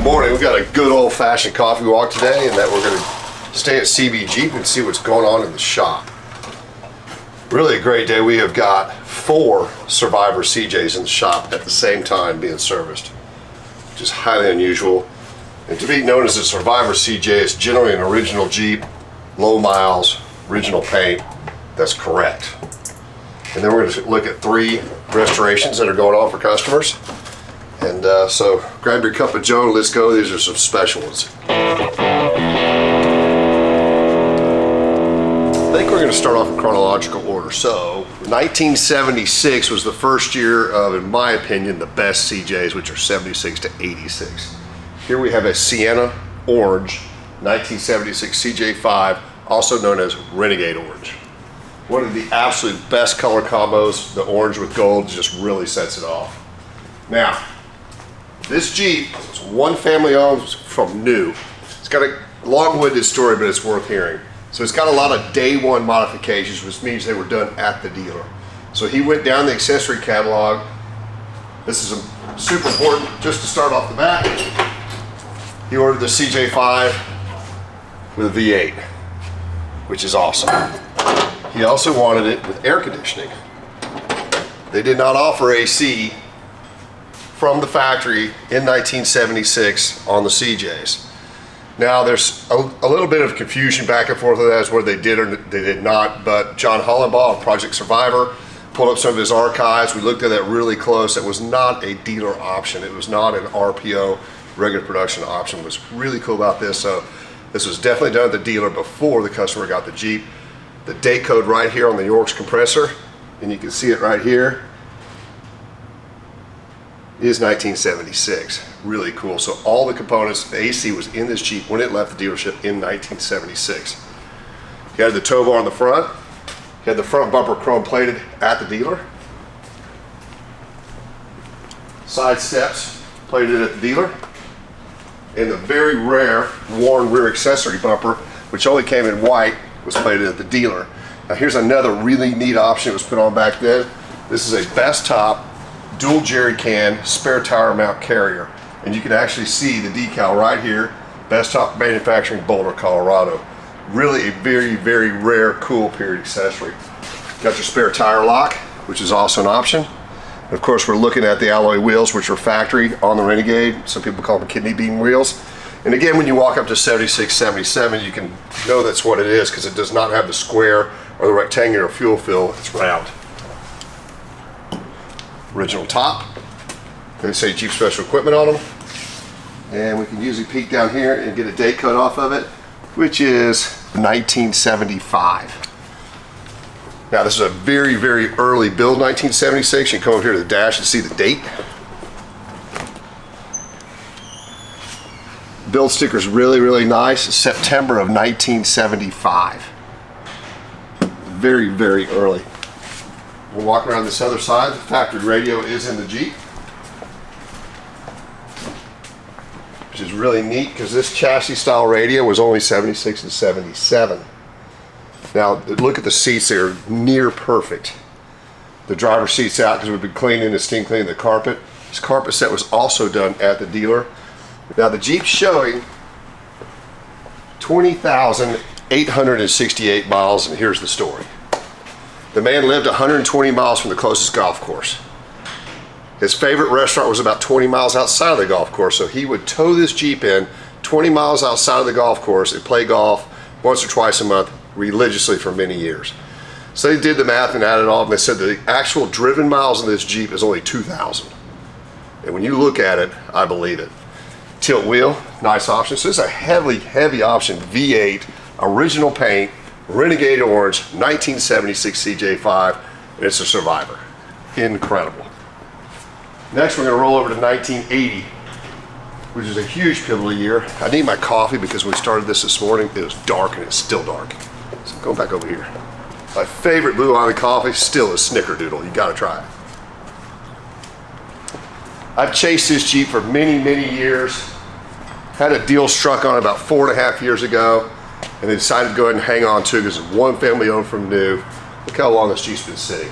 morning. We got a good old-fashioned coffee walk today, and that we're going to stay at CB Jeep and see what's going on in the shop. Really a great day. We have got 4 Survivor CJs in the shop at the same time being serviced, which is highly unusual. And to be known as a Survivor CJ is generally an original Jeep, low miles, original paint. That's correct. And then we're going to look at 3 restorations that are going on for customers. And so grab your cup of joe and let's go. These are some special ones. I think we're going to start off in chronological order. So 1976 was the first year of, in my opinion, the best CJs, which are 76 to 86. Here we have a Sienna Orange 1976 CJ5, also known as Renegade Orange. One of the absolute best color combos. The orange with gold just really sets it off. Now, this Jeep is one family owned from new. It's got a long-winded story, but it's worth hearing. So it's got a lot of day one modifications, which means they were done at the dealer. So he went down the accessory catalog. This is super important just to start off the bat. He ordered the CJ5 with a V8, which is awesome. He also wanted it with air conditioning. They did not offer AC from the factory in 1976 on the CJs. Now there's a little bit of confusion back and forth with that as whether they did or they did not, but John Hollenbaugh of Project Survivor pulled up some of his archives. We looked at that really close. It was not a dealer option. It was not an RPO, regular production option. What's really cool about this, so this was definitely done at the dealer before the customer got the Jeep. The date code right here on the York's compressor, and you can see it right here, is 1976. Really cool. So all the components, the AC was in this Jeep when it left the dealership in 1976. You had the tow bar on the front. You had the front bumper chrome plated at the dealer. Side steps plated at the dealer. And the very rare worn rear accessory bumper, which only came in white, was plated at the dealer. Now here's another really neat option that was put on back then. This is a Bestop dual jerry can spare tire mount carrier, and you can actually see the decal right here, Bestop Manufacturing, Boulder, Colorado. Really a very, very rare, cool period accessory. Got your spare tire lock, which is also an option. And of course, we're looking at the alloy wheels, which are factory on the Renegade. Some people call them kidney bean wheels. And again, when you walk up to 76, 77, you can know that's what it is because it does not have the square or the rectangular fuel fill. It's round. Original top. They say Jeep Special Equipment on them. And we can usually peek down here and get a date code off of it, which is 1975. Now this is a very, very early build, 1976. You can come over here to the dash and see the date. Build sticker's really, really nice. September of 1975. Very, very early. We'll walk around this other side. The factory radio is in the Jeep, which is really neat because this chassis style radio was only 76 and 77. Now look at the seats, they're near perfect. The driver's seat's out because we've been cleaning and steam cleaning the carpet. This carpet set was also done at the dealer. Now the Jeep's showing 20,868 miles, and here's the story. The man lived 120 miles from the closest golf course. His favorite restaurant was about 20 miles outside of the golf course, so he would tow this Jeep in 20 miles outside of the golf course and play golf once or twice a month religiously for many years. So they did the math and added all, and they said the actual driven miles in this Jeep is only 2,000. And when you look at it, I believe it. Tilt wheel, nice option. So this is a heavy, heavy option V8, original paint, Renegade Orange, 1976 CJ5, and it's a Survivor. Incredible. Next, we're going to roll over to 1980, which is a huge pivotal year. I need my coffee because when we started this morning, it was dark and it's still dark. So I'm going back over here. My favorite Blue Island coffee still is Snickerdoodle. You got to try it. I've chased this Jeep for many, many years. Had a deal struck on it about 4.5 years ago, and they decided to go ahead and hang on to it because it's one family owned from new. Look how long this Jeep's been sitting.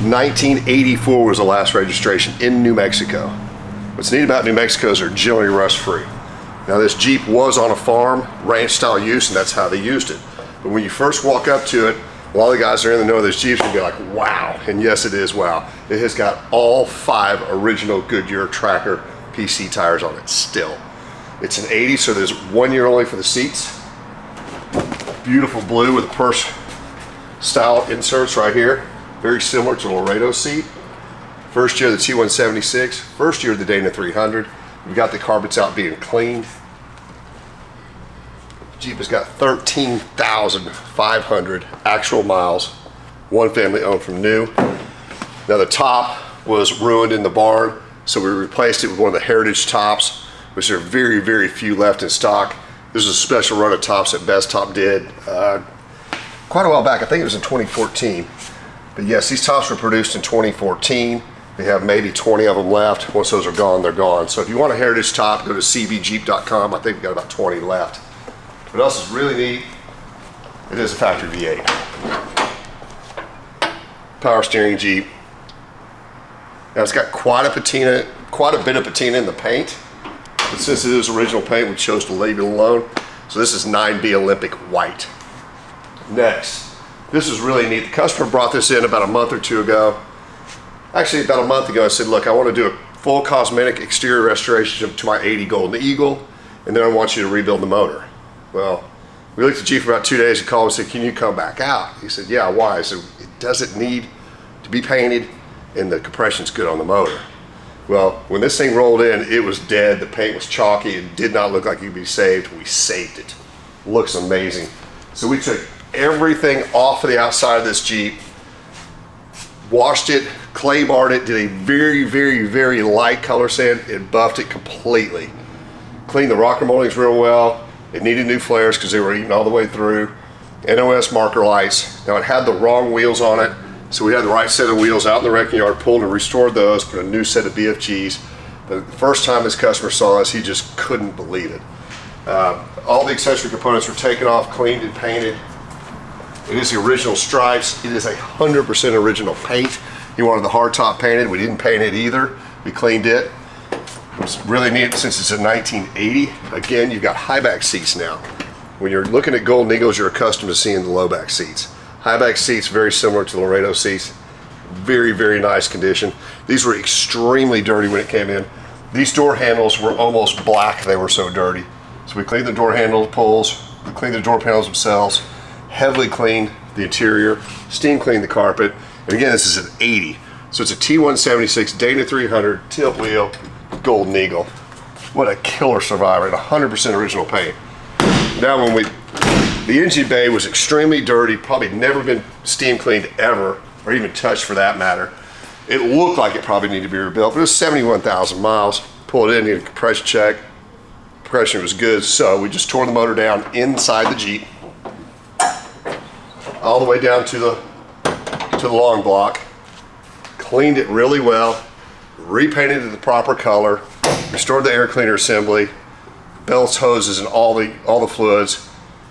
1984 was the last registration in New Mexico. What's neat about New Mexico is they're generally rust-free. Now this Jeep was on a farm, ranch style use, and that's how they used it. But when you first walk up to it, a lot of the guys that are in the know of this Jeep will be like, wow. And yes, it is wow. It has got all 5 original Goodyear Tracker PC tires on it still. It's an 80, so there's 1 year only for the seats. Beautiful blue with purse style inserts right here. Very similar to the Laredo seat. First year of the T176, first year of the Dana 300. We've got the carpets out being cleaned. Jeep has got 13,500 actual miles, one family owned from new. Now the top was ruined in the barn, so we replaced it with one of the Heritage tops, which there are very, very few left in stock. This is a special run of tops that Bestop did quite a while back. I think it was in 2014. But yes, these tops were produced in 2014. They have maybe 20 of them left. Once those are gone, they're gone. So if you want a Heritage top, go to cbjeep.com. I think we've got about 20 left. What else is really neat? It is a factory V8. Power steering Jeep. Now it's got quite a bit of patina in the paint. But since it is original paint, we chose to leave it alone. So this is 9B Olympic White. Next, this is really neat. The customer brought this in about a month or 2 ago. Actually, about a month ago, I said, look, I want to do a full cosmetic exterior restoration to my 80 Golden Eagle, and then I want you to rebuild the motor. Well, we looked at Jeep for about 2 days and called and said, can you come back out? He said, yeah, why? I said, it doesn't need to be painted, and the compression's good on the motor. Well, when this thing rolled in, it was dead. The paint was chalky. It did not look like it could be saved. We saved it. Looks amazing. So we took everything off of the outside of this Jeep, washed it, clay barred it, did a very, very, very light color sand, and buffed it completely. Cleaned the rocker moldings real well. It needed new flares because they were eaten all the way through. NOS marker lights. Now it had the wrong wheels on it, so we had the right set of wheels out in the wrecking yard, pulled and restored those, put a new set of BFGs. But the first time this customer saw us, he just couldn't believe it. All the accessory components were taken off, cleaned and painted. It is the original stripes. It is 100% original paint. He wanted the hard top painted. We didn't paint it either. We cleaned it. It's really neat since it's a 1980. Again, you've got high back seats now. When you're looking at Golden Eagles, you're accustomed to seeing the low back seats. High back seats, very similar to the Laredo seats. Very, very nice condition. These were extremely dirty when it came in. These door handles were almost black. They were so dirty. So we cleaned the door handle pulls, we cleaned the door panels themselves, heavily cleaned the interior, steam cleaned the carpet. And again, this is an 80. So it's a T176 Dana 300 tilt wheel Golden Eagle. What a killer Survivor, and 100% original paint. Now the engine bay was extremely dirty, probably never been steam cleaned ever, or even touched for that matter. It looked like it probably needed to be rebuilt, but it was 71,000 miles. Pulled it in, needed a compression check. Compression was good, so we just tore the motor down inside the Jeep, all the way down to the long block, cleaned it really well, repainted it the proper color, restored the air cleaner assembly, belts, hoses, and all the fluids,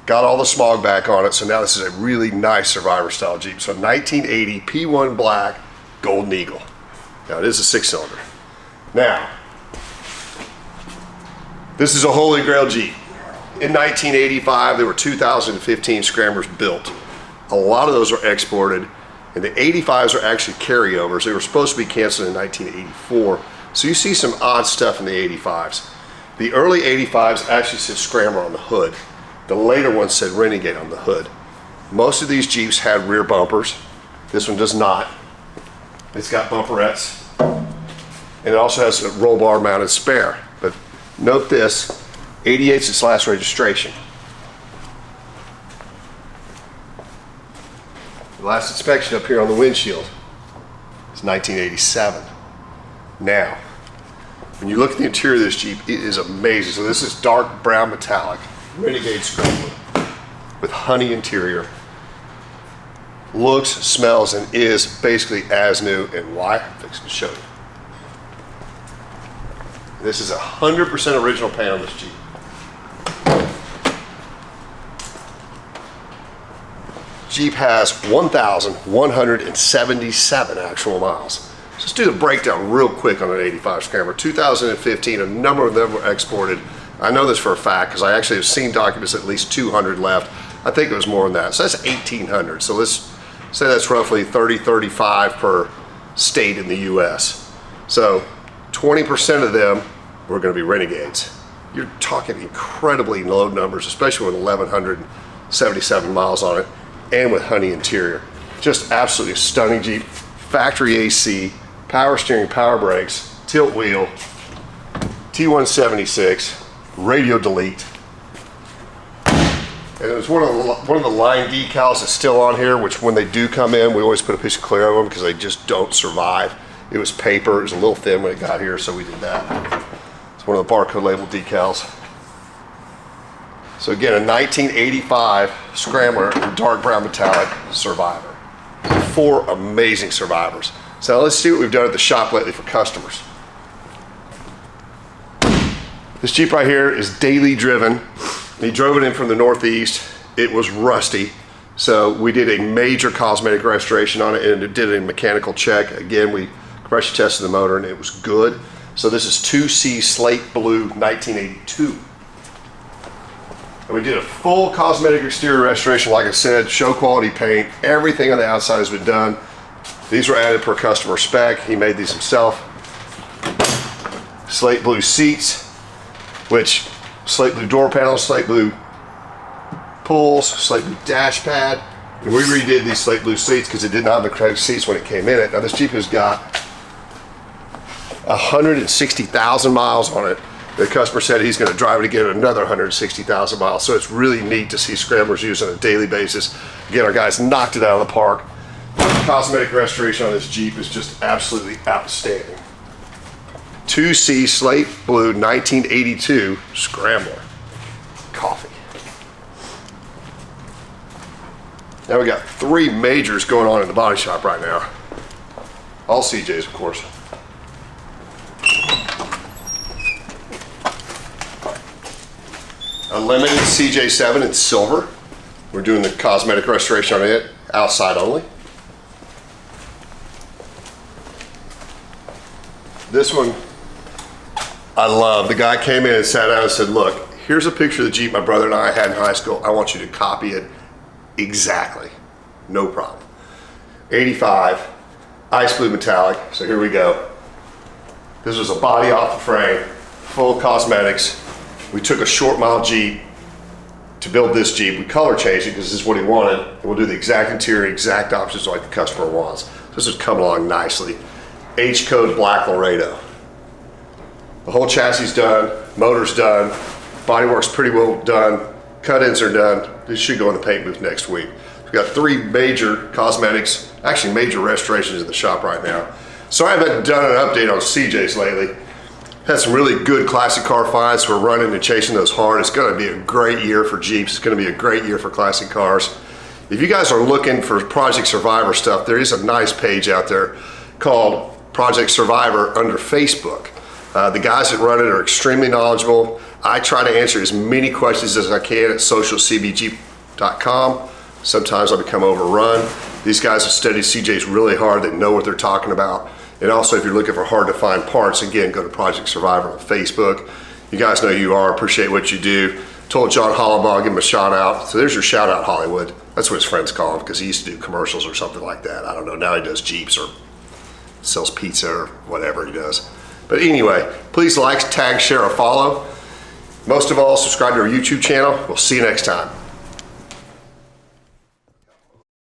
got all the smog back on it. So now this is a really nice Survivor style Jeep. So 1980 P1 black Golden Eagle. Now it is a 6-cylinder. Now, this is a holy grail Jeep. In 1985, there were 2,015 Scramblers built. A lot of those were exported, and the 85s are actually carryovers. They were supposed to be canceled in 1984. So you see some odd stuff in the 85s. The early 85s actually said Scrambler on the hood. The later ones said Renegade on the hood. Most of these Jeeps had rear bumpers. This one does not. It's got bumperettes, and it also has a roll bar mounted spare. But note this, 88's its last registration. The last inspection up here on the windshield is 1987. Now, when you look at the interior of this Jeep, it is amazing. So this is dark brown metallic, Renegade Scrambler with honey interior. Looks, smells, and is basically as new. And why? I'm fixing to show you. This is 100% original paint on this Jeep. Jeep has 1,177 actual miles. Let's do the breakdown real quick on an 85 Scrambler. 2015, a number of them were exported. I know this for a fact because I actually have seen documents at least 200 left. I think it was more than that. So that's 1,800. So let's say that's roughly 30, 35 per state in the US. So 20% of them were going to be Renegades. You're talking incredibly low numbers, especially with 1,177 miles on it and with honey interior. Just absolutely stunning Jeep. Factory AC, power steering, power brakes, tilt wheel, T176, radio delete. And it was one of the line decals that's still on here, which when they do come in, we always put a piece of clear over them because they just don't survive. It was paper, it was a little thin when it got here, so we did that. It's one of the barcode label decals. So again, a 1985 Scrambler in dark brown metallic Survivor. 4 amazing Survivors. So let's see what we've done at the shop lately for customers. This Jeep right here is daily driven. He drove it in from the Northeast. It was rusty. So we did a major cosmetic restoration on it and did a mechanical check. Again, we pressure tested the motor and it was good. So this is 2C Slate Blue 1982. And we did a full cosmetic exterior restoration, like I said, show quality paint, everything on the outside has been done. These were added per customer spec. He made these himself. Slate blue seats, which slate blue door panels, slate blue pulls, slate blue dash pad. And we redid these slate blue seats because it did not have the correct seats when it came in it. Now this Jeep has got 160,000 miles on it. The customer said he's going to drive it again another 160,000 miles. So it's really neat to see Scramblers used on a daily basis. Again, our guys knocked it out of the park. The cosmetic restoration on this Jeep is just absolutely outstanding. 2C Slate Blue 1982 Scrambler. Coffee. Now we got 3 majors going on in the body shop right now. All CJs, of course. A limited CJ7 in silver. We're doing the cosmetic restoration on it, outside only. This one, I love. The guy came in and sat down and said, look, here's a picture of the Jeep my brother and I had in high school. I want you to copy it exactly. No problem. 85, ice blue metallic. So here we go. This was a body off the frame, full cosmetics. We took a short mile Jeep to build this Jeep. We color changed it because this is what he wanted. And we'll do the exact interior, exact options like the customer wants. So this is coming along nicely. H-code black Laredo. The whole chassis is done, motor's done, bodywork's pretty well done, cut-ins are done. This should go in the paint booth next week. We've got 3 major cosmetics, actually major restorations in the shop right now. So I haven't done an update on CJs lately. Had some really good classic car finds. We're running and chasing those hard. It's gonna be a great year for Jeeps. It's gonna be a great year for classic cars. If you guys are looking for Project Survivor stuff, there is a nice page out there called Project Survivor under Facebook. The guys that run it are extremely knowledgeable. I try to answer as many questions as I can at socialcbjeep.com. Sometimes I become overrun. These guys have studied CJs really hard. They know what they're talking about. And also, if you're looking for hard to find parts, again, go to Project Survivor on Facebook. You guys know who you are, appreciate what you do. Told John Hollabaugh, give him a shout out. So there's your shout out, Hollywood. That's what his friends call him because he used to do commercials or something like that. I don't know, now he does Jeeps or sells pizza or whatever he does. But anyway, please like, tag, share, or follow. Most of all, subscribe to our YouTube channel. We'll see you next time.